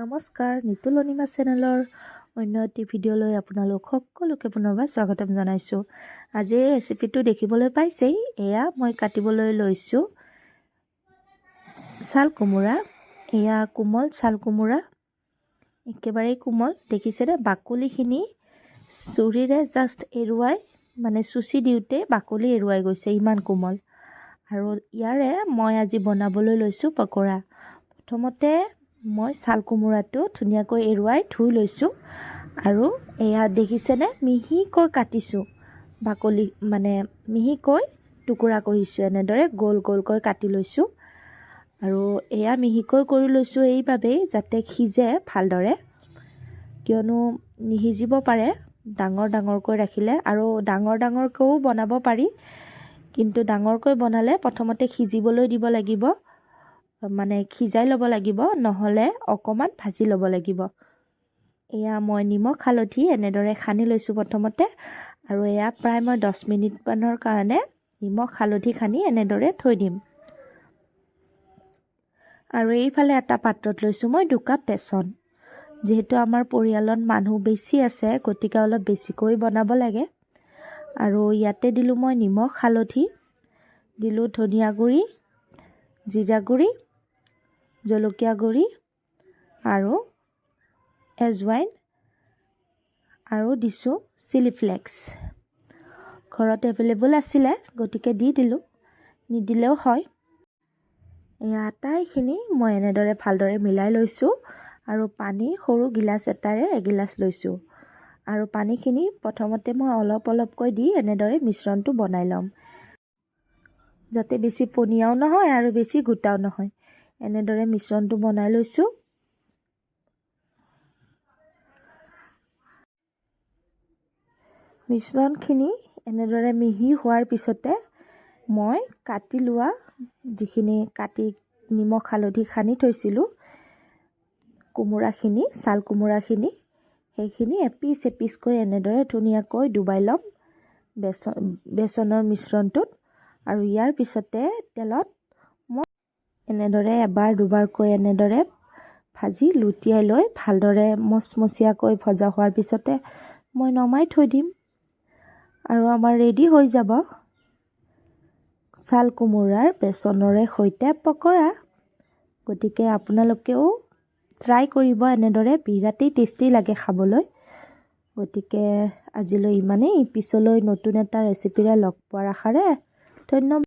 নমস্কাৰ, নিতুল অনিমা চেনেলৰ অন্য এটি ভিডিঅ'লৈ আপোনালোক সকলোকে পুনৰবাৰ স্বাগতম জনাইছোঁ। আজিৰ ৰেচিপিটো দেখিবলৈ পাইছেই। এয়া মই কাটিবলৈ লৈছোঁ ছাল কোমোৰা। এয়া কোমল ছাল কোমোৰা, একেবাৰেই কোমল। দেখিছেনে, বাকলিখিনি চুৰিৰে জাষ্ট এৰুৱাই, মানে চুচি দিওঁতে বাকলি এৰুৱাই গৈছে, ইমান কোমল। আৰু ইয়াৰে মই আজি বনাবলৈ লৈছোঁ পকৰা। প্ৰথমতে মই ছাল কোমোৰাটো ধুনীয়াকৈ এৰুৱাই ধুই লৈছোঁ আৰু এয়া দেখিছেনে, মিহিকৈ কাটিছোঁ। বাকলি মানে মিহিকৈ টুকুৰা কৰিছোঁ, এনেদৰে গোল গোলকৈ কাটি লৈছোঁ। আৰু এয়া মিহিকৈ কৰি লৈছোঁ এইবাবেই যাতে সিজে ভালদৰে, কিয়নো নিসিজিব পাৰে ডাঙৰ ডাঙৰকৈ ৰাখিলে। আৰু ডাঙৰ ডাঙৰকৈও বনাব পাৰি, কিন্তু ডাঙৰকৈ বনালে প্ৰথমতে সিজিবলৈ দিব লাগিব, মানে সিজাই ল'ব লাগিব, নহ'লে অকণমান ভাজি ল'ব লাগিব। এয়া মই নিমখ হালধি এনেদৰে সানি লৈছোঁ প্ৰথমতে, আৰু এয়া প্ৰায় মই 10 মিনিটমানৰ কাৰণে নিমখ হালধি সানি এনেদৰে থৈ দিম। আৰু এইফালে এটা পাত্ৰত লৈছোঁ মই 2 কাপ বেচন। যিহেতু আমাৰ পৰিয়ালত মানুহ বেছি আছে, গতিকে অলপ বেছিকৈ বনাব লাগে। আৰু ইয়াতে দিলোঁ মই নিমখ হালধি, দিলোঁ ধনিয়া গুড়ি, জিৰা গুড়ি, জলকীয়া গুড়ি আৰু এজৱাইন, আৰু দিছোঁ চিলি ফ্লেক্স। ঘৰত এভেইলেবল আছিলে, গতিকে দি দিলোঁ, নিদিলেও হয়। এয়া আটাইখিনি মই এনেদৰে ভালদৰে মিলাই লৈছোঁ। আৰু পানী সৰু গিলাচ এটাৰে এগিলাচ লৈছোঁ। আৰু পানীখিনি প্ৰথমতে মই অলপ অলপকৈ দি এনেদৰে মিশ্ৰণটো বনাই ল'ম, যাতে বেছি পনীয়াও নহয় আৰু বেছি গোটাও নহয়। এনেদৰে মিশ্ৰণটো বনাই লৈছোঁ। মিশ্ৰণখিনি এনেদৰে মিহি হোৱাৰ পিছতে মই কাটি লোৱা যিখিনি নিমখ হালধি সানি থৈছিলোঁ কোমোৰাখিনি, ছাল কোমোৰাখিনি, সেইখিনি এপিচ এপিচকৈ এনেদৰে ধুনীয়াকৈ ডুবাই ল'ম বেচনৰ মিশ্ৰণটোত। আৰু ইয়াৰ পিছতে তেলত মই এনেদৰে এবাৰ দুবাৰকৈ এনেদৰে ভাজি লুটিয়াই লৈ ভালদৰে মচমচীয়াকৈ ভজা হোৱাৰ পিছতে মই নমাই থৈ দিম, আৰু আমাৰ ৰেডি হৈ যাব ছাল কোমোৰাৰ বেচনৰে সৈতে পকৰা। গতিকে আপোনালোকেও ট্ৰাই কৰিব এনেদৰে, বিৰাটেই টেষ্টি লাগে খাবলৈ। গতিকে আজিলৈ ইমানেই, পিছলৈ নতুন এটা ৰেচিপিৰে লগ পোৱাৰ আশাৰে ধন্যবাদ।